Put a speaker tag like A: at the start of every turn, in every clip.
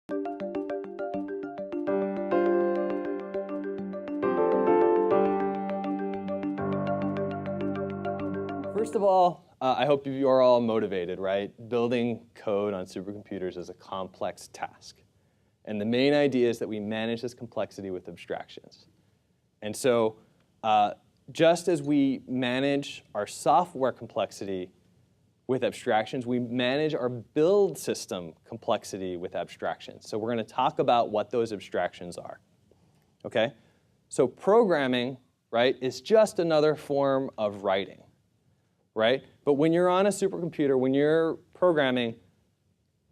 A: First of all, I hope you are all motivated, right? Building code on supercomputers is a complex task. And the main idea is that we manage this complexity with abstractions. And so just as we manage our software complexity with abstractions, we manage our build system complexity with abstractions. So we're going to talk about what those abstractions are. Okay? So programming, right, is just another form of writing, right? But when you're on a supercomputer, when you're programming,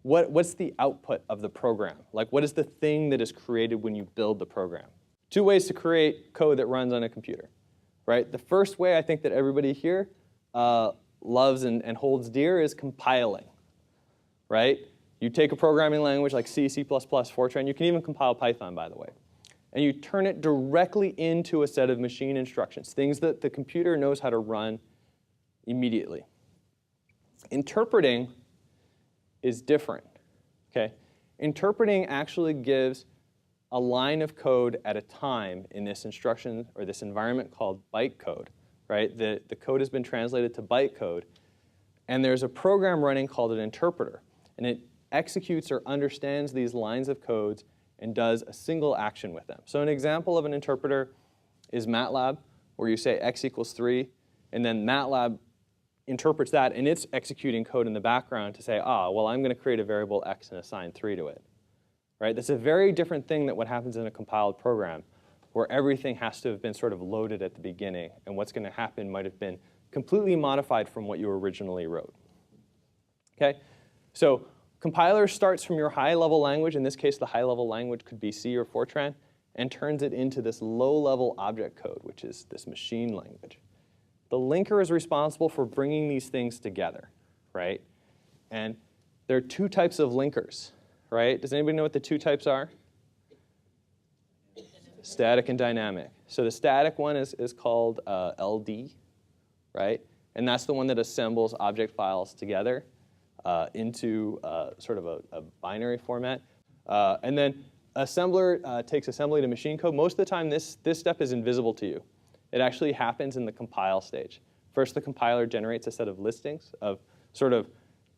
A: what's the output of the program? Like, what is the thing that is created when you build the program? Two ways to create code that runs on a computer, right? The first way I think that everybody here loves and holds dear is compiling, right? You take a programming language like C, C++, Fortran, you can even compile Python, by the way, and you turn it directly into a set of machine instructions, things that the computer knows how to run immediately. Interpreting is different, okay? Interpreting actually gives a line of code at a time in this instruction or this environment called bytecode, right? The code has been translated to bytecode, and there's a program running called an interpreter, and it executes or understands these lines of codes and does a single action with them. So an example of an interpreter is MATLAB, where you say x equals 3, and then MATLAB interprets that, and it's executing code in the background to say, well, I'm going to create a variable x and assign 3 to it. Right? That's a very different thing than what happens in a compiled program, where everything has to have been sort of loaded at the beginning, and what's going to happen might have been completely modified from what you originally wrote. Okay? So compiler starts from your high-level language. In this case, the high-level language could be C or Fortran, and turns it into this low-level object code, which is this machine language. The linker is responsible for bringing these things together, right? And there are two types of linkers, right? Does anybody know what the two types are? Static and dynamic. So the static one is called LD, right? And that's the one that assembles object files together into sort of a binary format. And then assembler takes assembly to machine code. Most of the time, this step is invisible to you. It actually happens in the compile stage. First, the compiler generates a set of listings of sort of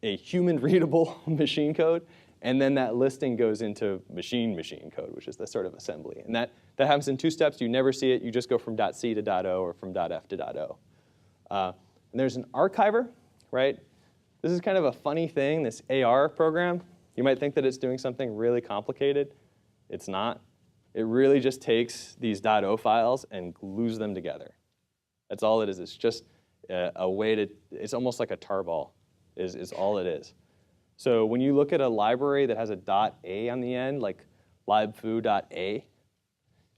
A: a human-readable machine code, and then that listing goes into machine code, which is the sort of assembly. And that happens in two steps. You never see it. You just go from .c to .o or from .f to .o. And there's an archiver, right? This is kind of a funny thing, this AR program. You might think that it's doing something really complicated. It's not. It really just takes these .o files and glues them together. That's all it is. It's just a way to, it's almost like a tarball is all it is. So when you look at a library that has a .a on the end, like libfoo.a,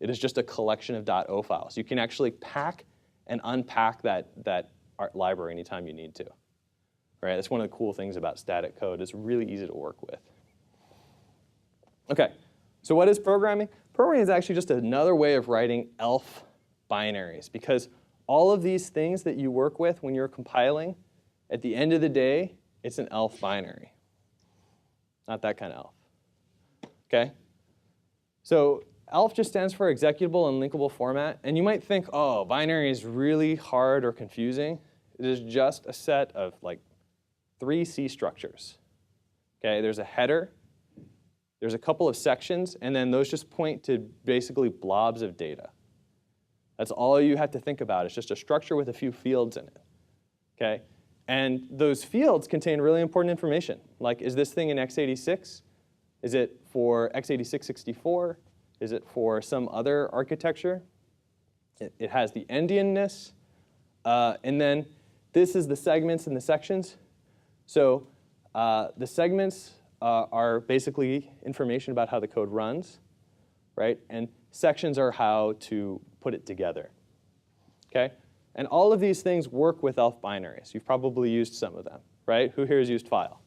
A: it is just a collection of .o files. You can actually pack and unpack that art library anytime you need to. Right? That's one of the cool things about static code. It's really easy to work with. Okay, so what is programming? Programming is actually just another way of writing ELF binaries, because all of these things that you work with when you're compiling, at the end of the day, it's an ELF binary. Not that kind of ELF. Okay? So ELF just stands for executable and linkable format. And you might think, oh, binary is really hard or confusing. It is just a set of like 3 C structures. Okay? There's a header. There's a couple of sections, and then those just point to basically blobs of data. That's all you have to think about. It's just a structure with a few fields in it. Okay? And those fields contain really important information, like is this thing in x86? Is it for x86-64? Is it for some other architecture? It has the endianness. And then this is the segments and the sections. So the segments are basically information about how the code runs, right? And sections are how to put it together, okay? And all of these things work with ELF binaries. You've probably used some of them, right? Who here has used file?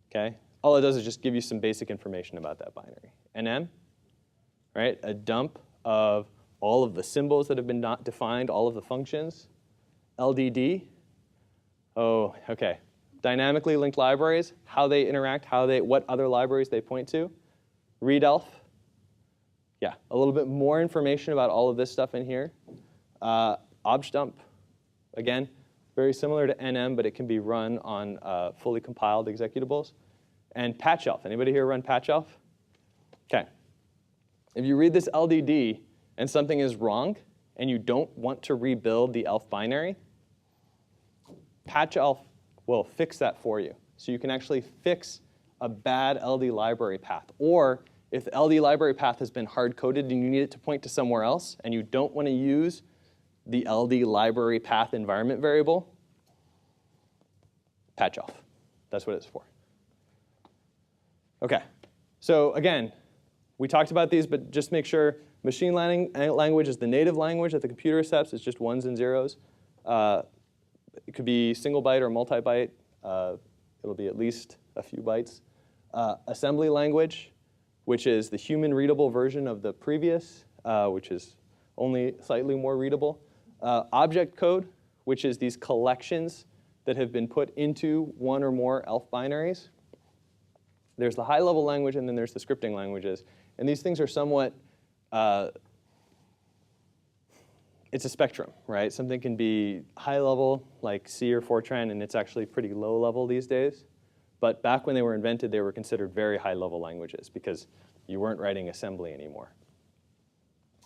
A: Okay? All it does is just give you some basic information about that binary. NM, right? A dump of all of the symbols that have been not defined, all of the functions. LDD, oh, okay. Dynamically linked libraries, how they interact, what other libraries they point to. readelf. Yeah, a little bit more information about all of this stuff in here. Objdump, again, very similar to NM, but it can be run on fully compiled executables. And patchelf. Anybody here run patchelf? OK. If you read this LDD and something is wrong, and you don't want to rebuild the elf binary, patchelf will fix that for you. So you can actually fix a bad LD library path. Or if the LD library path has been hard-coded and you need it to point to somewhere else, and you don't want to use the LD library path environment variable, patchelf. That's what it's for. OK. So again, we talked about these, but just make sure machine learning language is the native language that the computer accepts. It's just ones and zeros. It could be single byte or multi-byte. It'll be at least a few bytes. Assembly language, which is the human readable version of the previous, which is only slightly more readable. Object code, which is these collections that have been put into one or more ELF binaries. There's the high-level language, and then there's the scripting languages. And these things are somewhat, it's a spectrum, right? Something can be high-level, like C or Fortran, and it's actually pretty low-level these days. But back when they were invented, they were considered very high-level languages because you weren't writing assembly anymore.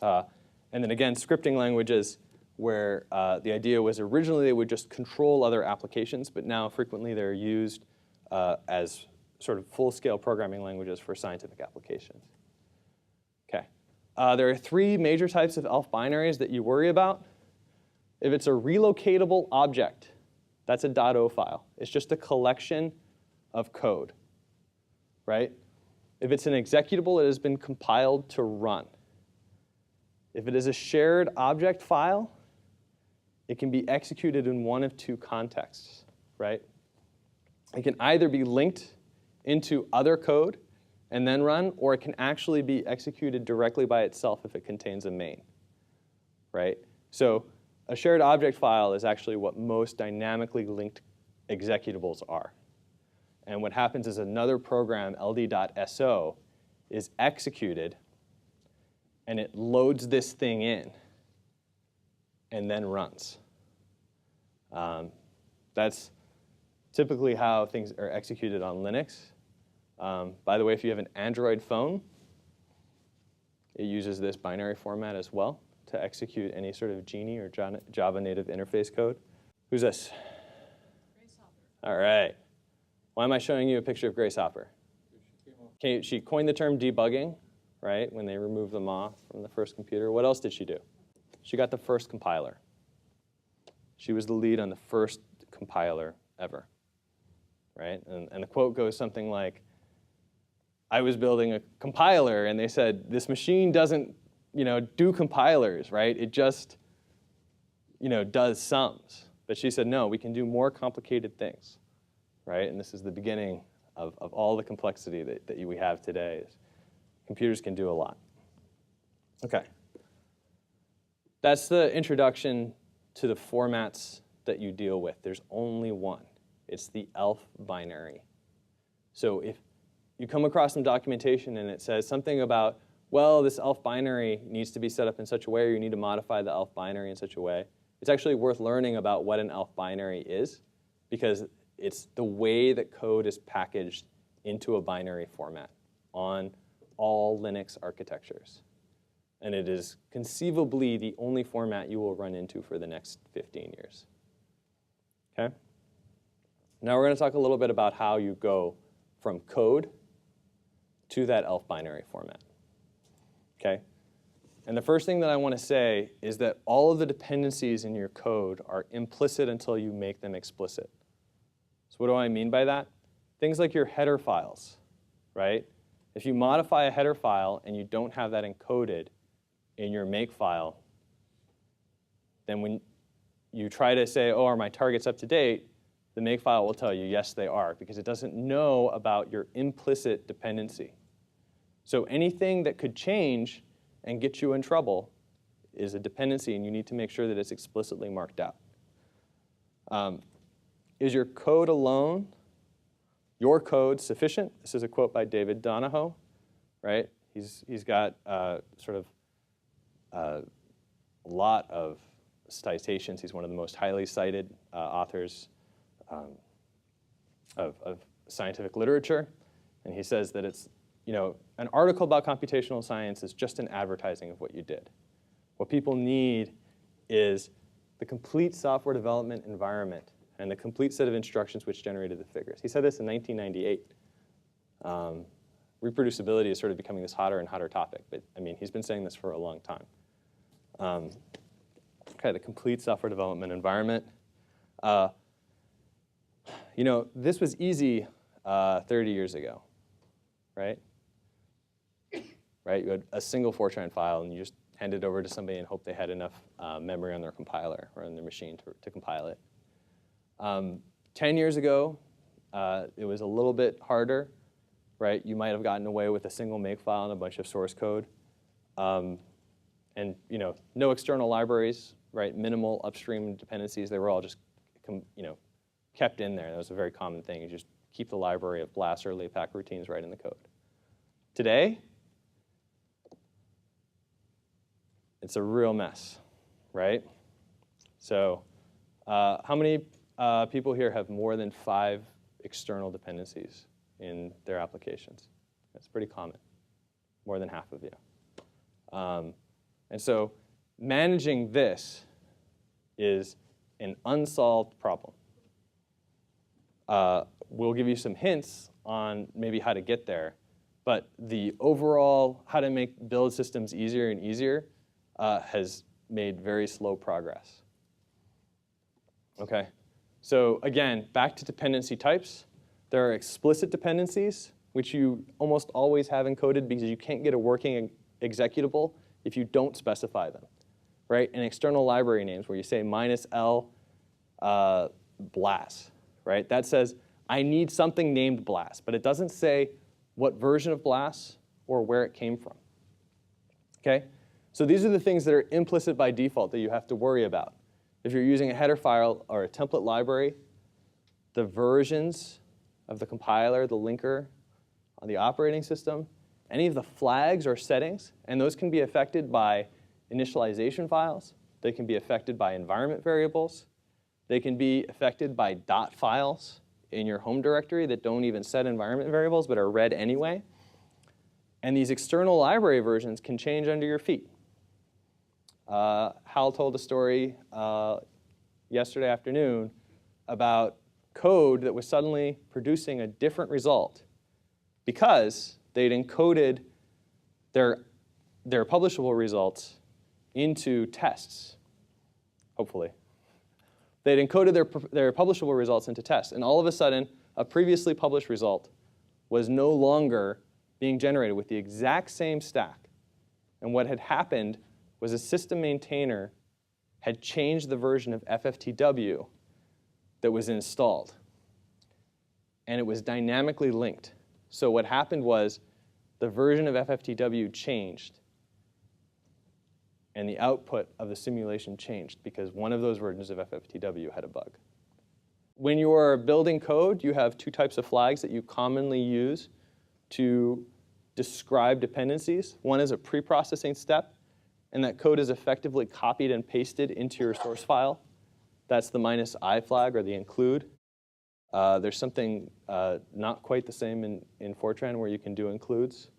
A: And then again, scripting languages, where the idea was originally they would just control other applications, but now frequently they're used as sort of full-scale programming languages for scientific applications. OK. There are three major types of ELF binaries that you worry about. If it's a relocatable object, that's a .o file. It's just a collection of code, right? If it's an executable, it has been compiled to run. If it is a shared object file, it can be executed in one of two contexts, right? It can either be linked into other code and then run, or it can actually be executed directly by itself if it contains a main, right? So a shared object file is actually what most dynamically linked executables are. And what happens is another program, ld.so, is executed, and it loads this thing in and then runs. That's typically how things are executed on Linux. By the way, if you have an Android phone, it uses this binary format as well to execute any sort of Genie or Java native interface code. Who's this?
B: Grace Hopper.
A: All right. Why am I showing you a picture of Grace Hopper? She coined the term debugging, right, when they removed the moth from the first computer. What else did she do? She got the first compiler. She was the lead on the first compiler ever, right? And the quote goes something like, I was building a compiler, and they said, this machine doesn't do compilers, right? It just does sums. But she said, no, we can do more complicated things, right? And this is the beginning of all the complexity that we have today. Computers can do a lot. OK. That's the introduction to the formats that you deal with. There's only one. It's the ELF binary. So if you come across some documentation and it says something about, well, this ELF binary needs to be set up in such a way, or you need to modify the ELF binary in such a way, it's actually worth learning about what an ELF binary is, because it's the way that code is packaged into a binary format on all Linux architectures. And it is conceivably the only format you will run into for the next 15 years. OK? Now we're going to talk a little bit about how you go from code to that ELF binary format. OK? And the first thing that I want to say is that all of the dependencies in your code are implicit until you make them explicit. So what do I mean by that? Things like your header files, right? If you modify a header file and you don't have that encoded in your Makefile, then when you try to say, oh, are my targets up to date, the Makefile will tell you, yes, they are, because it doesn't know about your implicit dependency. So anything that could change and get you in trouble is a dependency, and you need to make sure that it's explicitly marked out. is your code alone, your code, sufficient? This is a quote by David Donahoe, right? He's got sort of a lot of citations. He's one of the most highly cited authors of scientific literature. And he says that it's, an article about computational science is just an advertising of what you did. What people need is the complete software development environment and the complete set of instructions which generated the figures. He said this in 1998. Reproducibility is sort of becoming this hotter and hotter topic, but I mean, he's been saying this for a long time. Okay, the complete software development environment. This was easy 30 years ago, right? Right, you had a single Fortran file, and you just hand it over to somebody and hope they had enough memory on their compiler or on their machine to compile it. 10 years ago, it was a little bit harder, right? You might have gotten away with a single Makefile and a bunch of source code. And no external libraries, right? Minimal upstream dependencies. They were all just kept in there. That was a very common thing. You just keep the library of BLAS or LAPACK routines right in the code. Today, it's a real mess, right? So how many people here have more than 5 external dependencies in their applications? That's pretty common, more than half of you. And so managing this is an unsolved problem. We'll give you some hints on maybe how to get there, but the overall how to make build systems easier and easier has made very slow progress. Okay, so again, back to dependency types. There are explicit dependencies, which you almost always have encoded because you can't get a working executable if you don't specify them, right? And external library names where you say -l BLAS, right? That says, I need something named BLAS, but it doesn't say what version of BLAS or where it came from, okay? So these are the things that are implicit by default that you have to worry about. If you're using a header file or a template library, the versions of the compiler, the linker on the operating system, any of the flags or settings, and those can be affected by initialization files. They can be affected by environment variables. They can be affected by dot files in your home directory that don't even set environment variables but are read anyway. And these external library versions can change under your feet. Hal told a story yesterday afternoon about code that was suddenly producing a different result because they'd encoded their publishable results into tests, hopefully. They'd encoded their publishable results into tests, and all of a sudden, a previously published result was no longer being generated with the exact same stack. And what had happened was a system maintainer had changed the version of FFTW that was installed. And it was dynamically linked. So what happened was the version of FFTW changed, and the output of the simulation changed because one of those versions of FFTW had a bug. When you are building code, you have 2 types of flags that you commonly use to describe dependencies. One is a pre-processing step, and that code is effectively copied and pasted into your source file. That's the -i flag, or the include. There's something not quite the same in Fortran where you can do includes.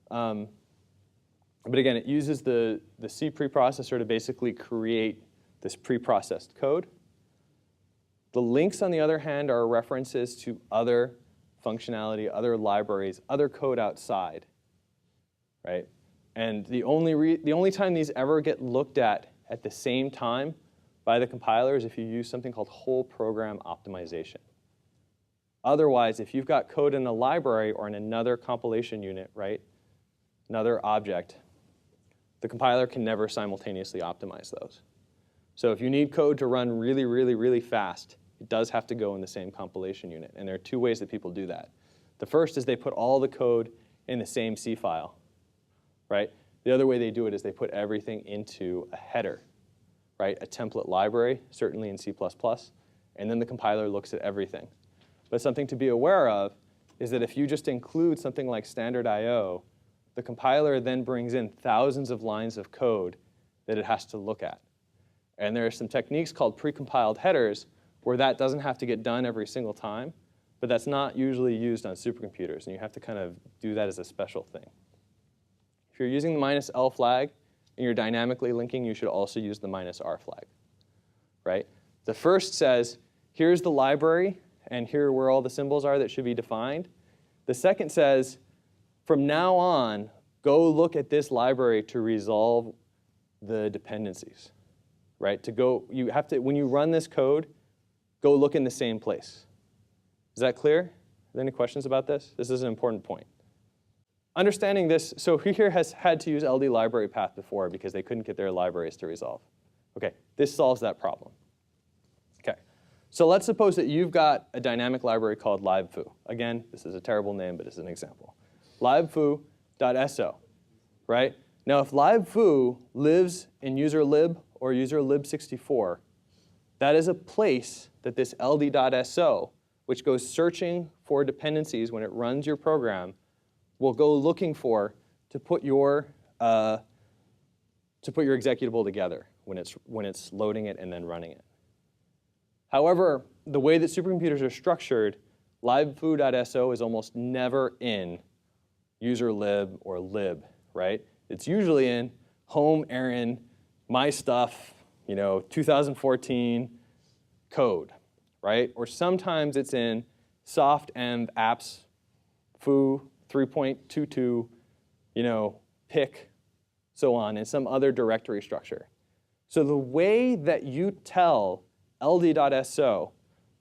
A: But again, it uses the C preprocessor to basically create this preprocessed code. The links, on the other hand, are references to other functionality, other libraries, other code outside, right? And the only time these ever get looked at the same time by the compiler is if you use something called whole program optimization. Otherwise, if you've got code in a library or in another compilation unit, right, another object, the compiler can never simultaneously optimize those. So if you need code to run really, really, really fast, it does have to go in the same compilation unit. And there are 2 ways that people do that. The first is they put all the code in the same C file, right? The other way they do it is they put everything into a header, right? A template library, certainly in C++, and then the compiler looks at everything. But something to be aware of is that if you just include something like standard I/O, the compiler then brings in thousands of lines of code that it has to look at. And there are some techniques called precompiled headers where that doesn't have to get done every single time, but that's not usually used on supercomputers, and you have to kind of do that as a special thing. If you're using the -L flag and you're dynamically linking, you should also use the -R flag, right? The first says, here's the library, and here are where all the symbols are that should be defined. The second says, from now on, go look at this library to resolve the dependencies, right? You have to, when you run this code, go look in the same place. Is that clear? Are there any questions about this? This is an important point. Understanding this, so who here has had to use LD library path before because they couldn't get their libraries to resolve? Okay, this solves that problem. Okay, so let's suppose that you've got a dynamic library called libfoo. Again, this is a terrible name, but it's an example. libfoo.so, right? Now, if libfoo lives in userlib or userlib64, that is a place that this ld.so, which goes searching for dependencies when it runs your program, will go looking for to put your executable together when it's loading it and then running it. However, the way that supercomputers are structured, libfoo.so is almost never in userlib or lib, right? It's usually in home, Aaron, my stuff, 2014 code, right? Or sometimes it's in soft and apps, foo 3.22, pick, so on, in some other directory structure. So the way that you tell ld.so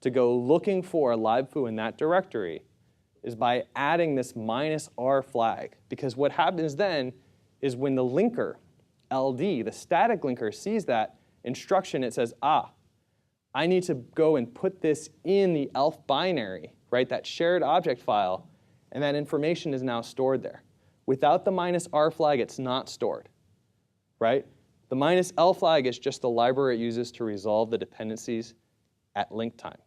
A: to go looking for libfoo in that directory is by adding this -R flag. Because what happens then is when the linker, LD, the static linker, sees that instruction, it says, I need to go and put this in the ELF binary, right, that shared object file, and that information is now stored there. Without the -R flag, it's not stored, right? The -L flag is just the library it uses to resolve the dependencies at link time.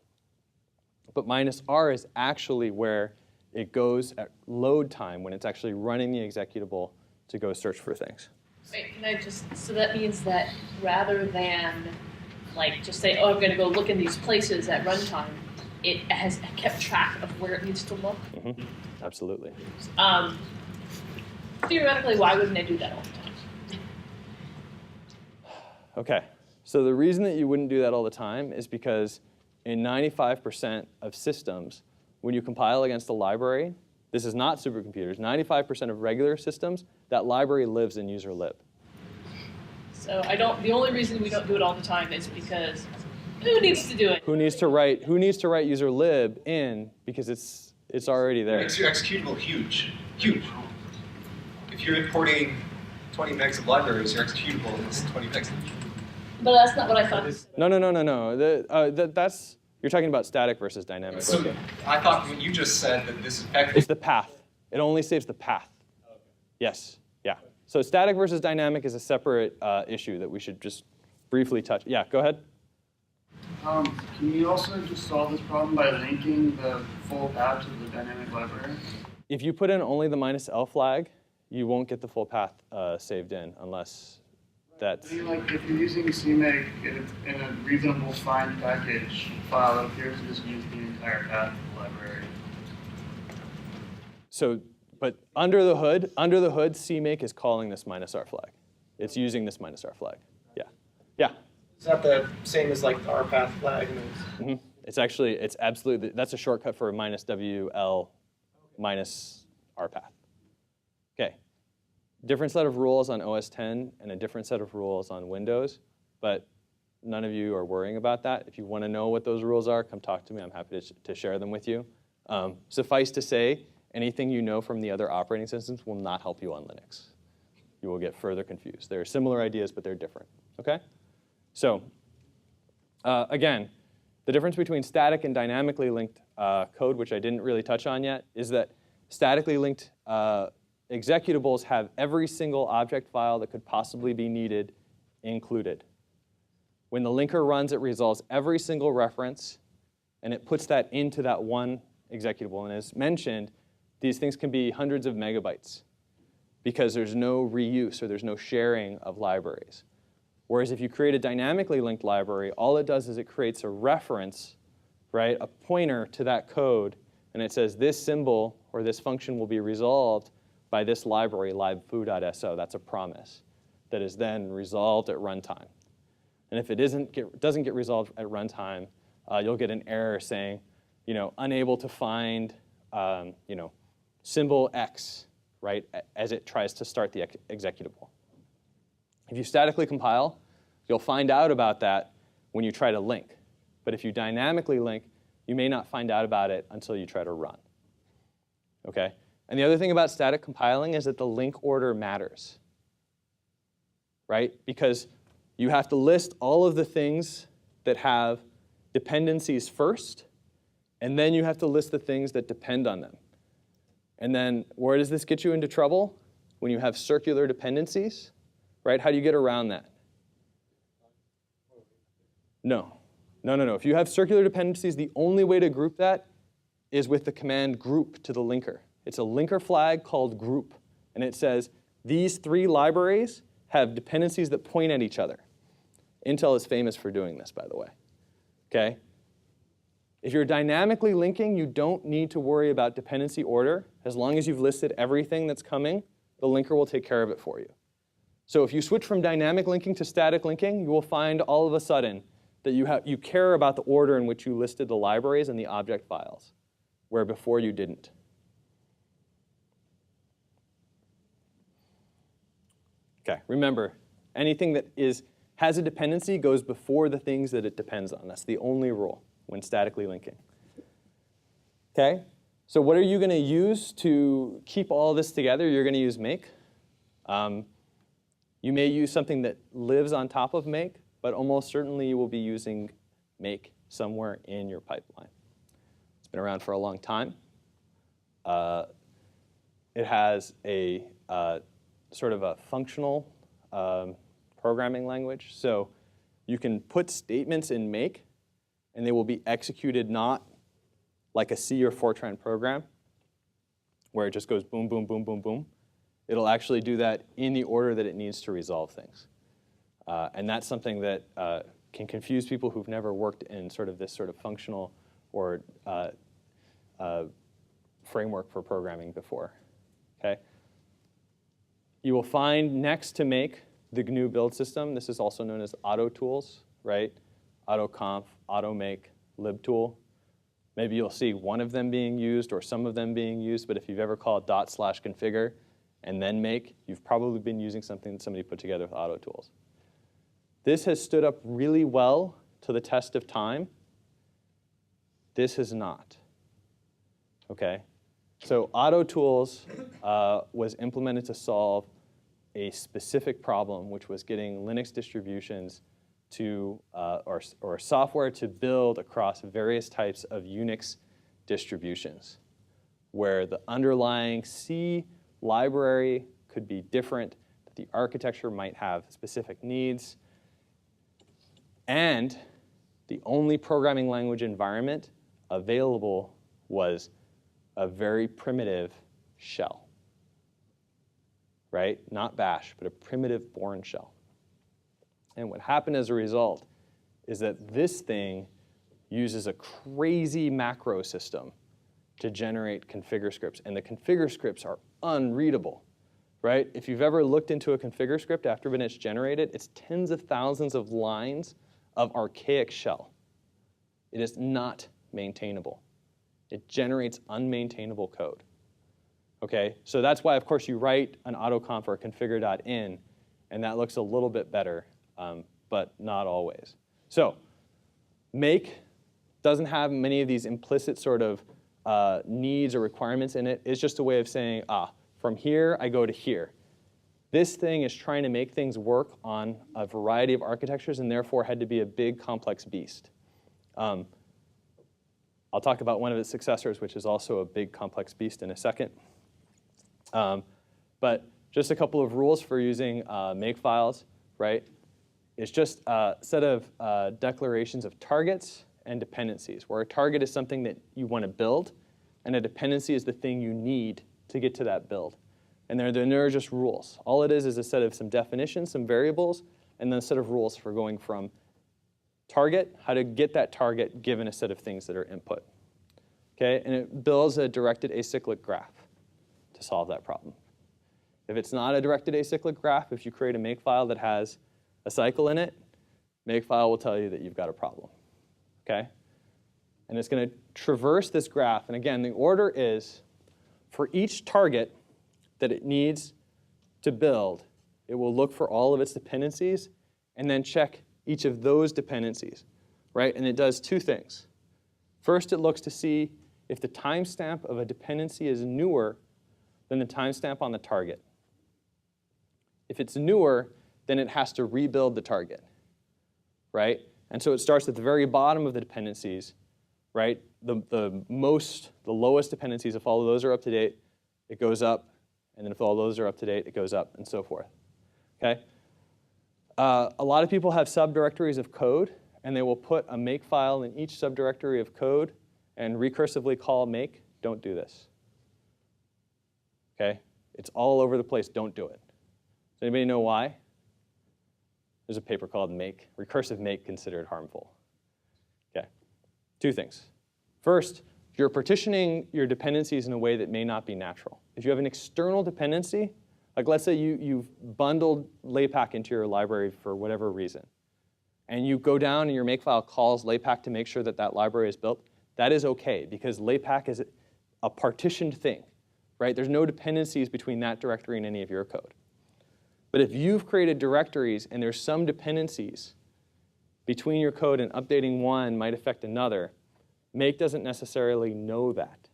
A: But -R is actually where it goes at load time when it's actually running the executable to go search for things.
B: Wait, can I just, so that means that rather than just say, I'm going to go look in these places at runtime, it has kept track of where it needs to look?
A: Mm-hmm. Absolutely.
B: Theoretically, why wouldn't they do that all the time?
A: Okay, so the reason that you wouldn't do that all the time is because in 95% of systems, when you compile against a library, this is not supercomputers, 95% of regular systems, that library lives in userlib.
B: So the only reason we don't do it all the time is because who needs to do it?
A: Who needs to write userlib in because it's already there.
C: It makes your executable huge. If you're importing 20 megs of libraries, your executable is 20 megs.
B: But that's not what I thought.
A: No. That's, you're talking about static versus dynamic.
C: So I thought when you just said that this effect...
A: It's the path. It only saves the path. Okay. Yes, yeah. So static versus dynamic is a separate issue that we should just briefly touch. Yeah, go ahead.
D: Can you also just solve this problem by linking the full path to the dynamic library?
A: If you put in only the -L flag, you won't get the full path saved in unless that's...
D: I mean, if you're using CMake in a reasonable find package file, it appears to just use the entire path of the library.
A: So, but under the hood, CMake is calling this -R flag. It's using this -R flag. Yeah.
E: Is that the same as the RPath flag?
A: Mm-hmm. It's absolutely, that's a shortcut for -WL -RPath. Okay. Different set of rules on OS X and a different set of rules on Windows, but none of you are worrying about that. If you want to know what those rules are, come talk to me. I'm happy to share them with you. Suffice to say, anything you know from the other operating systems will not help you on Linux. You will get further confused. There are similar ideas, but they're different. Okay? So again, the difference between static and dynamically linked code, which I didn't really touch on yet, is that statically linked executables have every single object file that could possibly be needed included. When the linker runs, it resolves every single reference and it puts that into that one executable. And as mentioned, these things can be hundreds of megabytes because there's no reuse or there's no sharing of libraries. Whereas if you create a dynamically linked library, all it does is it creates a reference, right, a pointer to that code, and it says this symbol or this function will be resolved by this library, libfoo.so. That's a promise that is then resolved at runtime. And if it doesn't get resolved at runtime, you'll get an error saying, unable to find, symbol X, right, as it tries to start the executable. If you statically compile, you'll find out about that when you try to link. But if you dynamically link, you may not find out about it until you try to run. Okay? And the other thing about static compiling is that the link order matters, right? Because you have to list all of the things that have dependencies first, and then you have to list the things that depend on them. And then where does this get you into trouble? When you have circular dependencies, right? How do you get around that? No. If you have circular dependencies, the only way to group that is with the command group to the linker. It's a linker flag called group, and it says these 3 libraries have dependencies that point at each other. Intel is famous for doing this, by the way. Okay? If you're dynamically linking, you don't need to worry about dependency order. As long as you've listed everything that's coming, the linker will take care of it for you. So if you switch from dynamic linking to static linking, you will find all of a sudden that you care about the order in which you listed the libraries and the object files, where before you didn't. Okay, remember, anything that has a dependency goes before the things that it depends on. That's the only rule when statically linking. Okay, so what are you going to use to keep all this together? You're going to use make. You may use something that lives on top of make, but almost certainly you will be using make somewhere in your pipeline. It's been around for a long time. It has a sort of a functional programming language. So you can put statements in make, and they will be executed not like a C or Fortran program, where it just goes boom, boom, boom, boom, boom. It'll actually do that in the order that it needs to resolve things. And that's something that can confuse people who've never worked in sort of this sort of functional or framework for programming before. Okay? You will find next to make the GNU build system. This is also known as auto tools, right? Autoconf, automake, libtool. Maybe you'll see one of them being used or some of them being used, but if you've ever called /configure and then make, you've probably been using something that somebody put together with auto tools. This has stood up really well to the test of time. This has not. Okay? So auto tools was implemented to solve a specific problem, which was getting Linux distributions to, or software to build across various types of Unix distributions, where the underlying C library could be different, that the architecture might have specific needs, and the only programming language environment available was a very primitive shell, right? Not bash, but a primitive Bourne shell. And what happened as a result is that this thing uses a crazy macro system to generate configure scripts. And the configure scripts are unreadable, right? If you've ever looked into a configure script after when it's generated, it's tens of thousands of lines of archaic shell. It is not maintainable. It generates unmaintainable code. Okay, so that's why, of course, you write an autoconf or a configure.in, and that looks a little bit better, but not always. So make doesn't have many of these implicit sort of needs or requirements in it. It's just a way of saying, from here, I go to here. This thing is trying to make things work on a variety of architectures and therefore had to be a big, complex beast. I'll talk about one of its successors, which is also a big, complex beast in a second. But just a couple of rules for using Makefiles, right? It's just a set of declarations of targets and dependencies, where a target is something that you want to build, and a dependency is the thing you need to get to that build. And they're just rules. All it is a set of some definitions, some variables, and then a set of rules for going from target, how to get that target given a set of things that are input. Okay? And it builds a directed acyclic graph to solve that problem. If it's not a directed acyclic graph, if you create a Makefile that has a cycle in it, Makefile will tell you that you've got a problem. Okay? And it's going to traverse this graph. And again, the order is for each target that it needs to build, it will look for all of its dependencies and then check each of those dependencies, right? And it does two things. First, it looks to see if the timestamp of a dependency is newer than the timestamp on the target. If it's newer, then it has to rebuild the target, right? And so it starts at the very bottom of the dependencies, right? The lowest dependencies, if all of those are up to date, it goes up. And then if all those are up to date, it goes up, and so forth. Okay? A lot of people have subdirectories of code, and they will put a Makefile in each subdirectory of code and recursively call make. Don't do this. Okay? It's all over the place. Don't do it. Does anybody know why? There's a paper called Make, Recursive Make Considered Harmful. Okay. Two things. First, you're partitioning your dependencies in a way that may not be natural. If you have an external dependency, like let's say you've bundled Laypack into your library for whatever reason, and you go down and your Makefile calls Laypack to make sure that that library is built, that is okay, because Laypack is a partitioned thing, right? There's no dependencies between that directory and any of your code. But if you've created directories and there's some dependencies between your code and updating one might affect another, Make doesn't necessarily know that.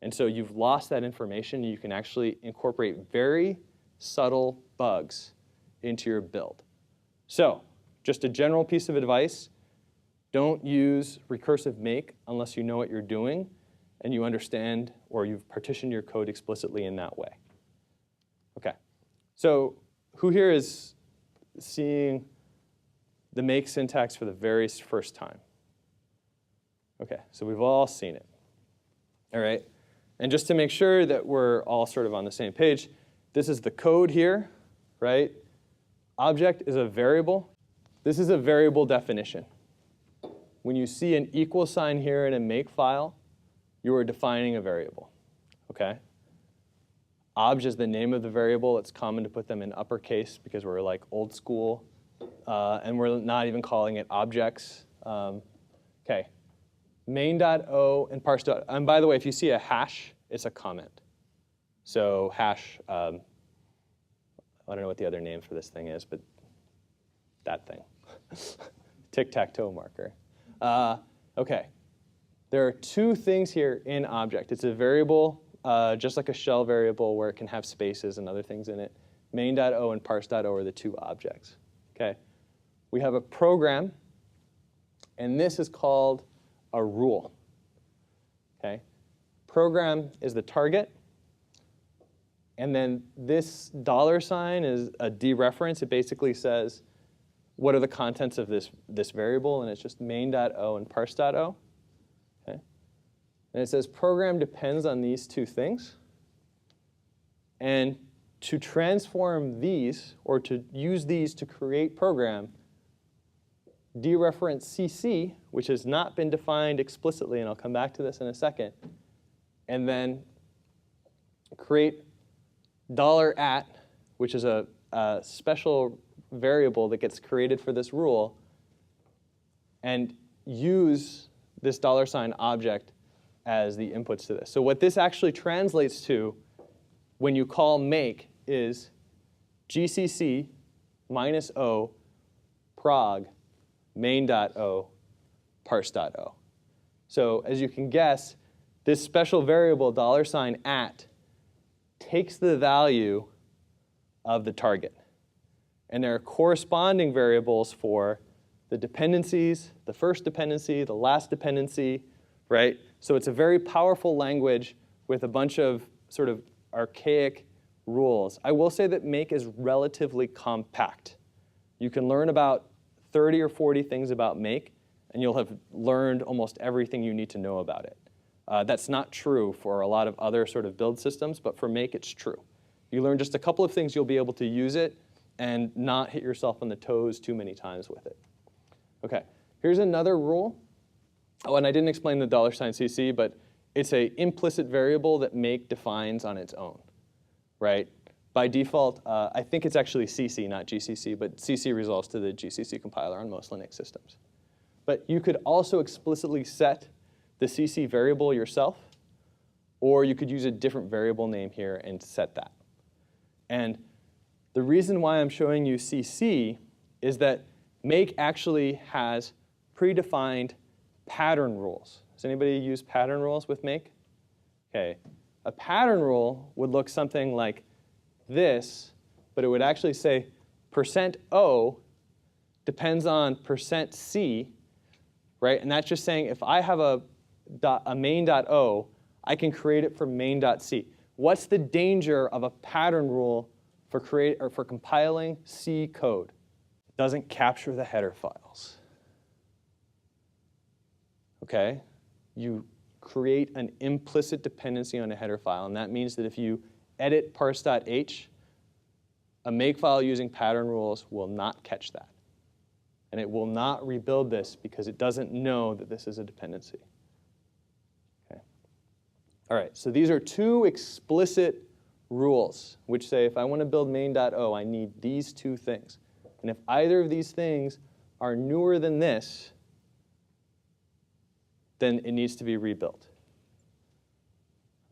A: And so you've lost that information. You can actually incorporate very subtle bugs into your build. So just a general piece of advice, don't use recursive make unless you know what you're doing and you understand or you've partitioned your code explicitly in that way. Okay, so who here is seeing the make syntax for the very first time? Okay, so we've all seen it. All right, and just to make sure that we're all sort of on the same page, this is the code here, right? Object is a variable. This is a variable definition. When you see an equal sign here in a Makefile, you are defining a variable, okay? Obj is the name of the variable. It's common to put them in uppercase because we're like old school, and we're not even calling it objects. Okay. Main.o and parse.o. And by the way, if you see a hash, it's a comment. So hash, I don't know what the other name for this thing is, but that thing. Tic-tac-toe marker. Okay. There are two things here in object. It's a variable, just like a shell variable where it can have spaces and other things in it. Main.o and parse.o are the two objects. Okay. We have a program, and this is called a rule. Okay. Program is the target, and then this $ is a dereference. It basically says what are the contents of this variable, and it's just main.o and parse.o. Okay. And it says program depends on these two things. And to transform these, or to use these to create program, dereference CC, which has not been defined explicitly, and I'll come back to this in a second, and then create $@, which is a special variable that gets created for this rule, and use this $ object as the inputs to this. So what this actually translates to when you call make is GCC -o prog main.o parse.o. So as you can guess, this special variable $@ takes the value of the target. And there are corresponding variables for the dependencies, the first dependency, the last dependency, right? So it's a very powerful language with a bunch of sort of archaic rules. I will say that make is relatively compact. You can learn about 30 or 40 things about make, and you'll have learned almost everything you need to know about it. That's not true for a lot of other sort of build systems, but for Make, it's true. You learn just a couple of things, you'll be able to use it and not hit yourself on the toes too many times with it. OK, here's another rule. Oh, and I didn't explain the $CC, but it's an implicit variable that Make defines on its own, right? By default, I think it's actually CC, not GCC, but CC resolves to the GCC compiler on most Linux systems. But you could also explicitly set the CC variable yourself, or you could use a different variable name here and set that. And the reason why I'm showing you CC is that Make actually has predefined pattern rules. Does anybody use pattern rules with Make? OK, a pattern rule would look something like this, but it would actually say %O depends on %C, right? And that's just saying if I have a main.o, I can create it for main.c. What's the danger of a pattern rule for compiling C code? It doesn't capture the header files. OK? You create an implicit dependency on a header file, and that means that if you edit parse.h, a Makefile using pattern rules will not catch that. And it will not rebuild this because it doesn't know that this is a dependency. Okay. All right, so these are two explicit rules which say if I want to build main.o, I need these two things. And if either of these things are newer than this, then it needs to be rebuilt.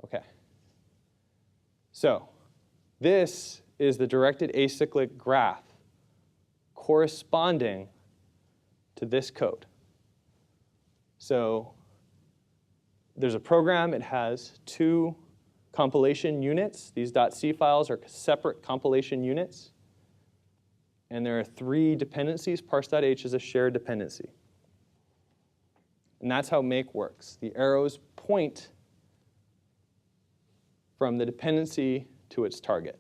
A: OK. So this is the directed acyclic graph corresponding to this code. So there's a program. It has two compilation units. These .c files are separate compilation units. And there are three dependencies. Parse.h is a shared dependency. And that's how Make works. The arrows point from the dependency to its target.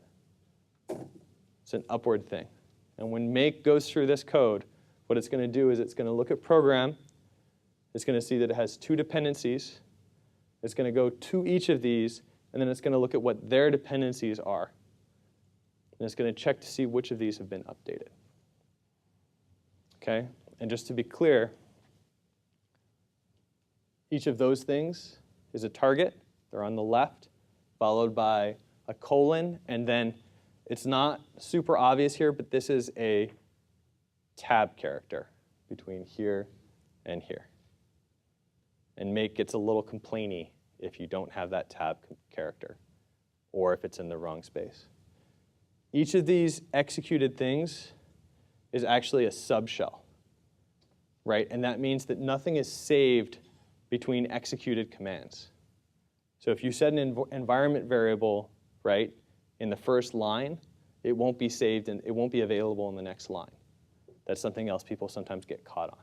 A: It's an upward thing. And when Make goes through this code, what it's going to do is it's going to look at program. It's going to see that it has two dependencies. It's going to go to each of these, and then it's going to look at what their dependencies are. And it's going to check to see which of these have been updated. Okay? And just to be clear, each of those things is a target. They're on the left, followed by a colon, and then it's not super obvious here, but this is a tab character between here and here. And Make gets a little complainy if you don't have that tab character, or if it's in the wrong space. Each of these executed things is actually a subshell, right? And that means that nothing is saved between executed commands. So if you set an environment variable, right, in the first line, it won't be saved and it won't be available in the next line. That's something else people sometimes get caught on.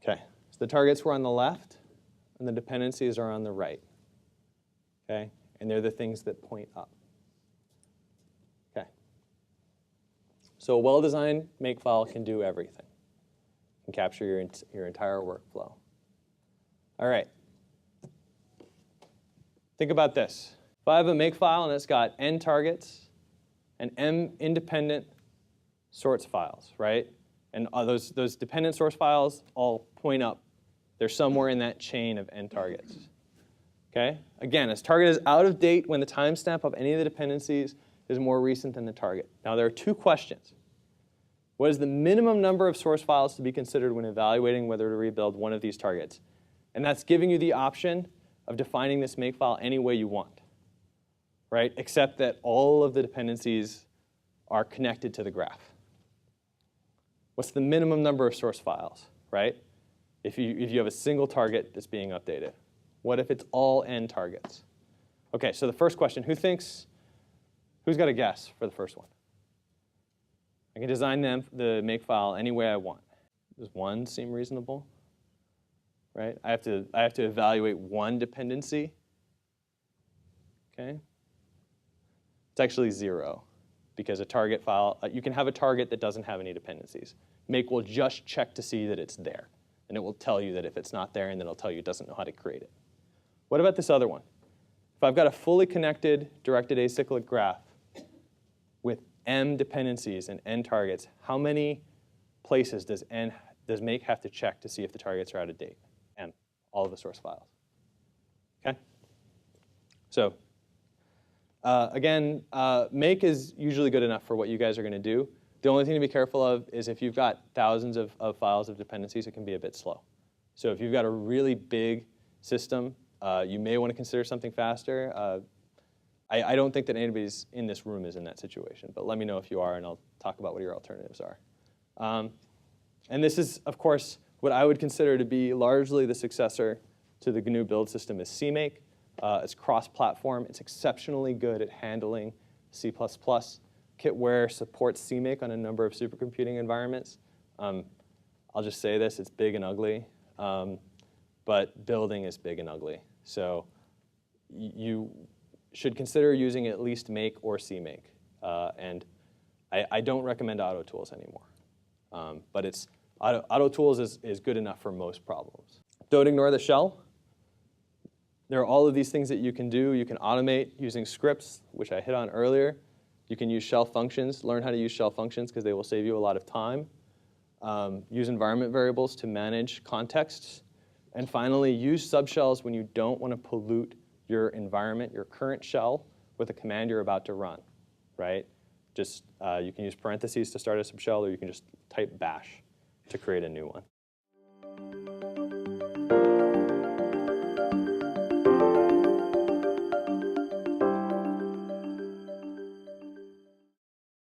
A: Okay, so the targets were on the left, and the dependencies are on the right. Okay, and they're the things that point up. Okay, so a well-designed Makefile can do everything. It can capture your entire workflow. All right. Think about this. If I have a Makefile and it's got n targets and m independent source files, right? And those dependent source files all point up. They're somewhere in that chain of n targets. Okay? Again, this target is out of date when the timestamp of any of the dependencies is more recent than the target. Now, there are two questions. What is the minimum number of source files to be considered when evaluating whether to rebuild one of these targets? And that's giving you the option of defining this Makefile any way you want, right? Except that all of the dependencies are connected to the graph. What's the minimum number of source files, right? If you have a single target that's being updated. What if it's all n targets? OK, so the first question, who's got a guess for the first one? I can design the Makefile any way I want. Does one seem reasonable? Right? I have to evaluate one dependency. Okay? It's actually 0, because a target file, you can have a target that doesn't have any dependencies. Make will just check to see that it's there. And it will tell you that if it's not there, and then it'll tell you it doesn't know how to create it. What about this other one? If I've got a fully connected directed acyclic graph with m dependencies and n targets, how many places does Make have to check to see if the targets are out of date? M, all of the source files. Okay? So again, Make is usually good enough for what you guys are going to do. The only thing to be careful of is if you've got thousands of files of dependencies, it can be a bit slow. So if you've got a really big system, you may want to consider something faster. I don't think that anybody's in this room is in that situation, but let me know if you are, and I'll talk about what your alternatives are. And this is, of course, what I would consider to be largely the successor to the GNU build system is CMake. It's cross-platform. It's exceptionally good at handling C++. Kitware supports CMake on a number of supercomputing environments. I'll just say this, it's big and ugly, but building is big and ugly. So you should consider using at least Make or CMake. And I don't recommend AutoTools anymore. But AutoTools is good enough for most problems. Don't ignore the shell. There are all of these things that you can do. You can automate using scripts, which I hit on earlier. You can use shell functions. Learn how to use shell functions because they will save you a lot of time. Use environment variables to manage contexts. And finally, use subshells when you don't want to pollute your environment, your current shell, with a command you're about to run, right? Just you can use parentheses to start a subshell, or you can just type bash to create a new one.